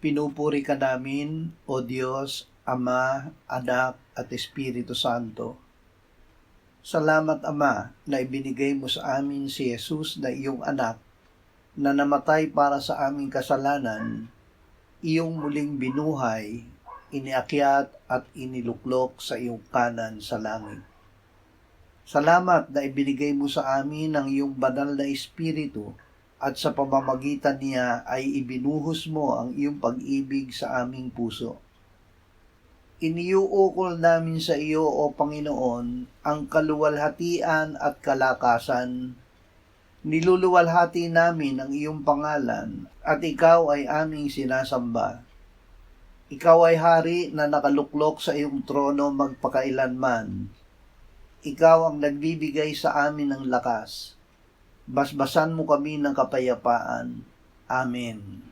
Pinupuri ka namin, O Diyos, Ama, Anak, at Espiritu Santo. Salamat, Ama, na ibinigay mo sa amin si Jesus na iyong anak, na namatay para sa aming kasalanan, iyong muling binuhay, iniakyat at iniluklok sa iyong kanan sa langit. Salamat na ibinigay mo sa amin ang iyong banal na Espiritu, at sa pamamagitan niya ay ibinuhos mo ang iyong pag-ibig sa aming puso. Iniuukol namin sa iyo, O Panginoon, ang kaluwalhatian at kalakasan. Niluluwalhati namin ang iyong pangalan, at ikaw ay aming sinasamba. Ikaw ay hari na nakaluklok sa iyong trono magpakailanman. Ikaw ang nagbibigay sa amin ng lakas. Basbasan mo kami ng kapayapaan. Amen.